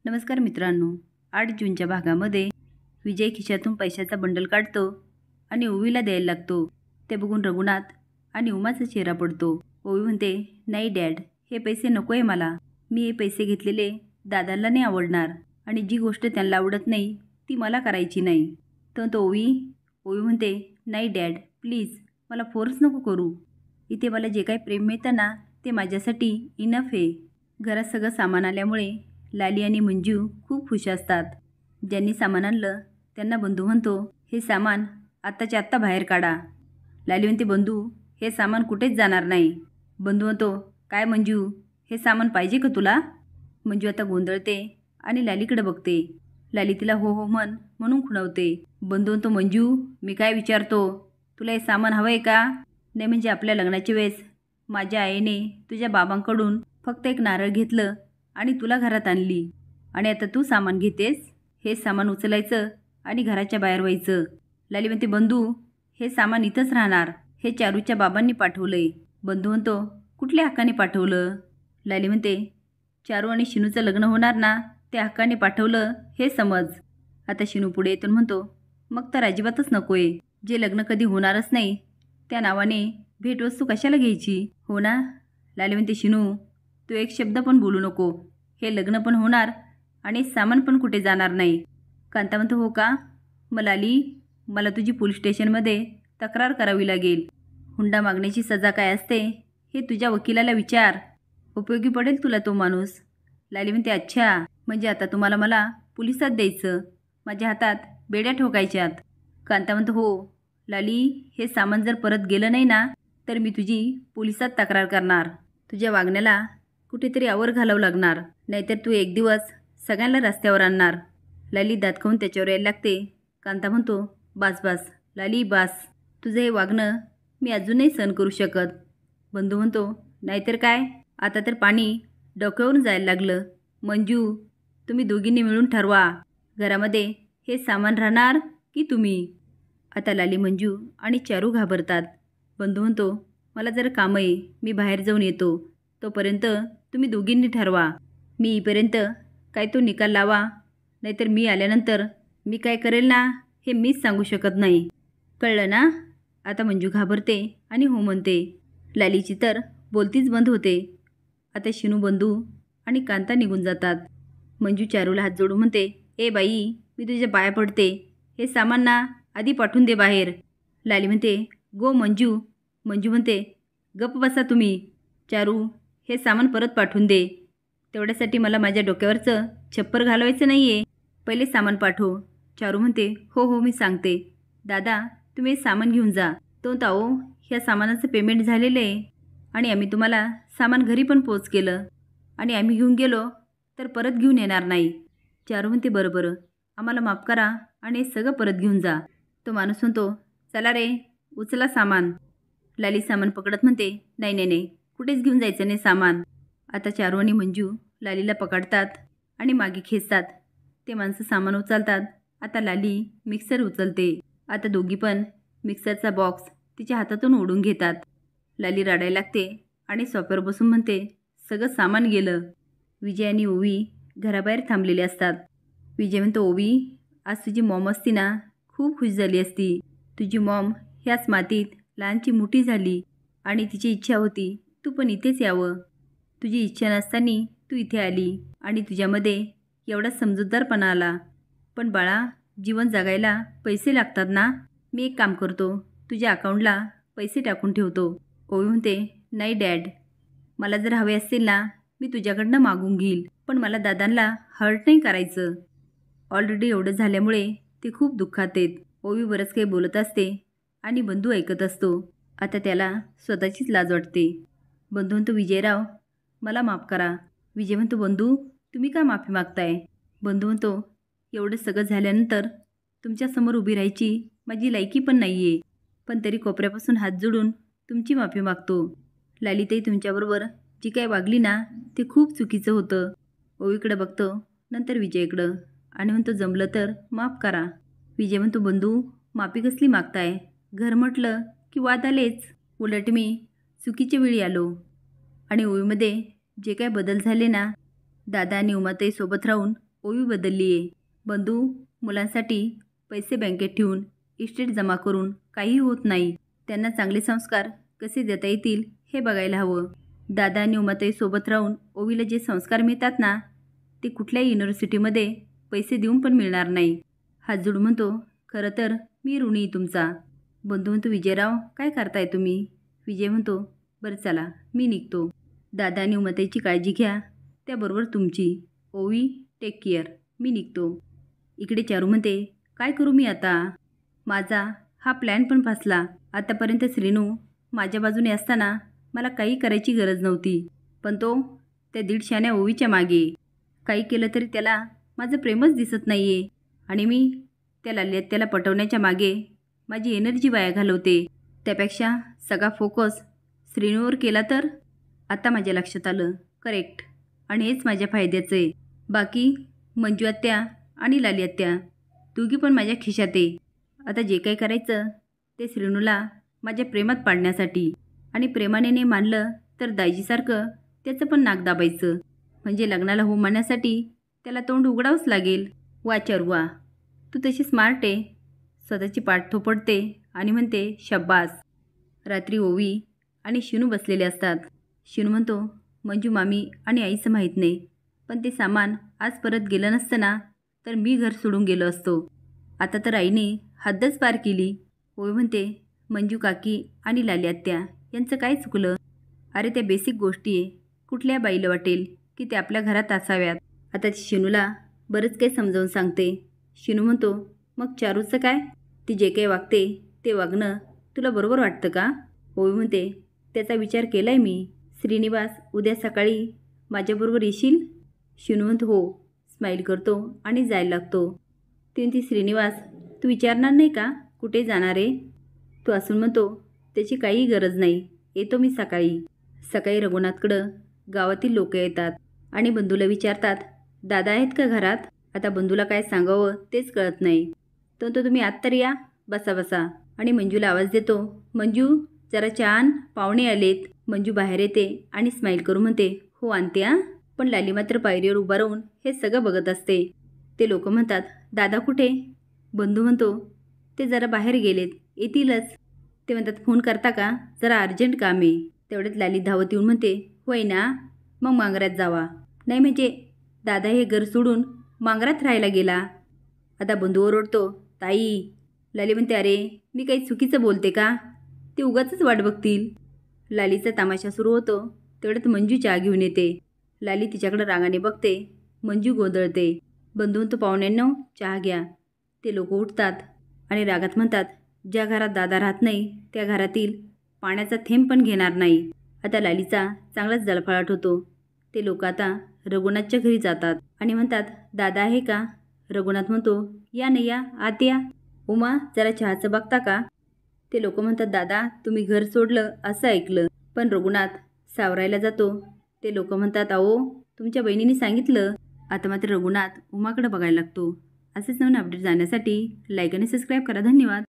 नमस्कार मित्रांनो, 8 जूनच्या भागामध्ये विजय खिशातून पैशाचा बंडल काढतो आणि ओवीला द्यायला लागतो. ते बघून रघुनाथ आणि उमाचा चेहरा पडतो. ओवी म्हणते, नाही डॅड, हे पैसे नको आहे मला. मी हे पैसे घेतलेले दादाला नाही आवडणार आणि जी गोष्ट त्यांना आवडत नाही ती मला करायची नाही. तर ओवी म्हणते, नाही डॅड प्लीज, मला फोर्स नको करू. इथे मला जे काही प्रेम मिळतं ना ते माझ्यासाठी इनफ आहे. घरात सगळं सामान आल्यामुळे लाली आणि मंजू खूप खुश असतात. ज्यांनी सामान आणलं त्यांना बंधू म्हणतो, हे सामान आत्ताच्या आत्ता बाहेर काढा. लाली म्हणते, बंधू हे सामान कुठेच जाणार नाही. बंधू म्हणतो, काय मंजू, हे सामान पाहिजे का तुला? मंजू आता गोंधळते आणि लालीकडे बघते. लाली तिला हो हो म्हणून खुणवते. बंधू म्हणतो, मंजू मी काय विचारतो, तुला हे सामान हवं आहे का? नाही म्हणजे आपल्या लग्नाच्या वेळेस माझ्या आईने तुझ्या बाबांकडून फक्त एक नारळ घेतलं आणि तुला घरात आणली आणि आता तू सामान घेतेस. हे सामान उचलायचं आणि घराच्या बाहेर व्हायचं. लाली म्हणते, बंधू हे सामान इथंच राहणार. हे चारूच्या बाबांनी पाठवलंय. बंधू म्हणतो, कुठल्या हक्काने पाठवलं? लाली म्हणते, चारू आणि शिनूचं लग्न होणार ना, त्या हक्काने पाठवलं हे समज. आता शिनू पुढे येतून म्हणतो, मग तर अजिबातच नको आहे. जे लग्न कधी होणारच नाही त्या नावाने भेटवस्तू कशाला घ्यायची? हो ना? लाली म्हणते, शिनू तू एक शब्द पण बोलू नको. हे लग्न पण होणार आणि सामान पण कुठे जाणार नाही. कांता म्हणतो, हो का? मला तुझी पोलीस स्टेशनमध्ये तक्रार करावी लागेल. हुंडा मागण्याची सजा काय असते हे तुझ्या वकिलाला विचार, उपयोगी पडेल तुला तो माणूस. लाली म्हणते, अच्छा म्हणजे आता तुम्हाला मला पोलिसात द्यायचं, माझ्या हातात बेड्या ठोकायच्यात. कांता म्हणतो, हो लाली, हे सामान जर परत गेलं नाही ना तर मी तुझी पोलिसात तक्रार करणार. तुझ्या वागण्याला कुठेतरी आवर घालावं लागणार, नाहीतर तू एक दिवस सगळ्यांना रस्त्यावर आणणार. लाली दात खाऊन त्याच्यावर यायला लागते. कांता म्हणतो, बास लाली बास, तुझं हे वागणं मी अजूनही सहन करू शकत. बंधू म्हणतो, नाहीतर काय, आता तर पाणी डोक्यावरून जायला लागलं. मंजू तुम्ही दोघींनी मिळून ठरवा, घरामध्ये हे सामान राहणार की तुम्ही? आता लाली, मंजू आणि चारू घाबरतात. बंधू म्हणतो, मला जरा काम आहे, मी बाहेर जाऊन येतो. तोपर्यंत तुम्ही दोघींनी ठरवा. मी येईपर्यंत काय तो निकाल लावा, नाहीतर मी आल्यानंतर मी काय करेल ना हे मीच सांगू शकत नाही. कळलं ना? आता मंजू घाबरते आणि हो म्हणते. लालीची तर बोलतीच बंद होते. आता शिनू, बंधू आणि कांता निघून जातात. मंजू चारूला हात जोडून म्हणते, ए बाई, मी तुझ्या पाया पडते, हे सामान ना आधी पाठवून दे बाहेर. लाली म्हणते, गो मंजू. मंजू म्हणते, गप्प बसा तुम्ही. चारू हे सामान परत पाठवून दे. तेवढ्यासाठी मला माझ्या डोक्यावरचं छप्पर घालवायचं नाही आहे. पहिले सामान पाठव. चारू म्हणते, हो हो मी सांगते. दादा तुम्ही हे सामान घेऊन जा. तो ताओ, ह्या सामानाचं पेमेंट झालेलं आहे आणि आम्ही तुम्हाला सामान घरी पण पोच केलं आणि आम्ही घेऊन गेलो तर परत घेऊन येणार नाही. चारू म्हणते, बरं आम्हाला माफ करा आणि हे सगळं परत घेऊन जा. तो माणूस म्हणतो, चला रे उचला सामान. लाली सामान पकडत म्हणते, नाही कुठेच घेऊन जायचं नाही सामान. आता चारू आणि मंजू लालीला पकडतात आणि मागे खेचतात. ते माणसं सामान उचलतात. आता लाली मिक्सर उचलते. आता दोघी पण मिक्सरचा बॉक्स तिच्या हातातून ओढून घेतात. लाली रडायला लागते आणि सोफ्यावर बसून म्हणते, सगळं सामान गेलं. विजय आणि ओवी घराबाहेर थांबलेले असतात. विजय म्हणतो, ओवी आज तुझी मॉम असती ना खूप खुश झाली असती. तुझी मॉम ह्याच मातीत लहानची मोठी झाली आणि तिची इच्छा होती तू पण इथेच यावं. तुझी इच्छा नसताना तू इथे आली आणि तुझ्यामध्ये एवढा समजूतदारपणा आला. पण बाळा, जीवन जगायला पैसे लागतात ना. मी एक काम करतो, तुझ्या अकाउंटला पैसे टाकून ठेवतो. ओवी म्हणते, नाही डॅड, मला जर हवे असतील ना मी तुझ्याकडनं मागून घेईल, पण मला दादांना हर्ट नाही करायचं. ऑलरेडी एवढं झाल्यामुळे ते खूप दुःखात आहेत. ओवी बरंच काही बोलत असते आणि बंधू ऐकत असतो. आता त्याला स्वतःचीच लाज वाटते. बंधू म्हणतो, विजयराव मला माफ करा. विजय म्हणतो, बंधू तुम्ही का माफी मागताय? बंधू म्हणतो, एवढं सगळं झाल्यानंतर तुमच्यासमोर उभी राहायची माझी लायकी पण नाही आहे, पण तरी कोपऱ्यापासून हात जोडून तुमची माफी मागतो. लालीताई तुमच्याबरोबर जी काय वागली ना ते खूप चुकीचं होतं. ओवीकडं बघतो, नंतर विजयकडं आणि म्हणतो, जमलं तर माफ करा. विजय म्हणतो, बंधू माफी कसली मागताय? घर म्हटलं की वाद आलेच. उलट मी चुकीच्या वेळी आलो आणि ओवीमध्ये जे काय बदल झाले ना, दादा आणि उमाताई सोबत राहून ओवी बदलली आहे. बंधू मुलांसाठी पैसे बँकेत ठेवून इस्टेट जमा करून काही होत नाही. त्यांना चांगले संस्कार कसे देता येतील हे बघायला हवं. दादा आणि उमाताई सोबत राहून ओवीला जे संस्कार मिळतात ना, ते कुठल्याही युनिव्हर्सिटीमध्ये पैसे देऊन पण मिळणार नाही. हात जोडून म्हणतो, खरं तर मी ऋणी तुमचा. बंधू म्हणतो, विजयराव काय करताय तुम्ही? विजय म्हणतो, बरं चला मी निघतो. दादा आणि उमाताईची काळजी घ्या, त्याबरोबर तुमची. ओवी टेक केअर, मी निघतो. इकडे चारू म्हणते, काय करू मी आता? माझा हा प्लॅन पण फसला. आतापर्यंत श्रीनू माझ्या बाजूने असताना मला काही करायची गरज नव्हती, पण तो त्या 150 ओवीच्या मागे. काही केलं तरी त्याला माझं प्रेमच दिसत नाही आहे आणि मी त्याला पटवण्याच्या मागे माझी एनर्जी वाया घालवते. त्यापेक्षा सगळा फोकस श्रीनूवर केला तर. आता माझ्या लक्षात आलं, करेक्ट, आणि हेच माझ्या फायद्याचं आहे. बाकी मंजू आत्या आणि लाली आत्या दोघी पण माझ्या खिशात आहे. आता जे काही करायचं ते श्रीनूला माझ्या प्रेमात पाडण्यासाठी, आणि प्रेमाने नाही मानलं तर दाजीसारखं त्याचं पण नाक दाबायचं. म्हणजे लग्नाला हो म्हणण्यासाठी त्याला तोंड उघडावंच लागेल. वा चरुवा, तू तशी स्मार्ट आहे. स्वतःची पाठ थोपडते आणि म्हणते, शब्बास. रात्री ओवी आणि शिनू बसलेले असतात. शिनू म्हणतो, मंजू मामी आणि आईचं माहीत नाही, पण ते सामान आज परत गेलं नसतं ना तर मी घर सोडून गेलो असतो. आता तर आईने हद्दच पार केली. ओवी म्हणते, मंजू काकी आणि लाली आत्या यांचं काय चुकलं? अरे त्या बेसिक गोष्टी आहे, कुठल्या बाईला वाटेल की ते आपल्या घरात असाव्यात. आता ती शिनूला बरंच काही समजावून सांगते. शिनू म्हणतो, मग चारूचं काय? ती जे काही वागते ते वागणं तुला बरोबर वाटतं का? ओवी म्हणते, त्याचा विचार केलाय मी. श्रीनिवास, उद्या सकाळी माझ्याबरोबर येशील? शिनू म्हणतो, हो. स्माईल करतो आणि जायला लागतो. ती म्हणते, श्रीनिवास तू विचारणार नाही का कुठे जाणार आहे? तो असून म्हणतो, त्याची काही गरज नाही, येतो मी सकाळी. सकाळी रघुनाथकडं गावातील लोक येतात आणि बंधूला विचारतात, दादा आहेत का घरात? आता बंधूला काय सांगावं तेच कळत नाही. तो तुम्ही आत तर या, बसा बसा. आणि मंजूला आवाज देतो, मंजू जरा छान, पाहुणे आलेत. मंजू बाहेर येते आणि स्माईल करून म्हणते, हो आणते हां. पण लाली मात्र पायरीवर उभा राहून हे सगळं बघत असते. ते लोक म्हणतात, दादा कुठे? बंधू म्हणतो, ते जरा बाहेर गेलेत, येतीलच. ते म्हणतात, फोन करता का? जरा अर्जंट काम आहे. तेवढ्यात लाली धावत येऊन म्हणते, होय ना, मग मांगरात जावा. नाही म्हणजे दादा हे घर सोडून मांगरात राहायला गेला. आता बंधू ओरडतो, ताई. लाली म्हणते, अरे मी काही चुकीचं बोलते का? ते उगाचच वाट बघतील. लालीचा तमाशा सुरू होतो. तेवढ्यात मंजू चहा घेऊन येते. लाली तिच्याकडे रागाने बघते. मंजू गोंधळते. बंधू म्हणतो, पाहुण्यांनो चहा घ्या. ते लोक उठतात आणि रागात म्हणतात, ज्या घरात दादा राहत नाही त्या घरातील पाण्याचा थेंब पण घेणार नाही. आता लालीचा चांगलाच जळफळाट होतो. ते लोक आता रघुनाथच्या घरी जातात आणि म्हणतात, दादा आहे का? रघुनाथ म्हणतो, या नाही या, आत या. उमा जरा चहाचं बघता का? ते लोक म्हणतात, दादा तुम्ही घर सोडलं असं ऐकलं. पण रघुनाथ सावरायला जातो. ते लोक म्हणतात, अहो तुमच्या बहिणीने सांगितलं. आता मात्र रघुनाथ उमाकडे बघायला लागतो. असेच नवीन अपडेट जाण्यासाठी लाईक आणि सबस्क्राईब करा. धन्यवाद.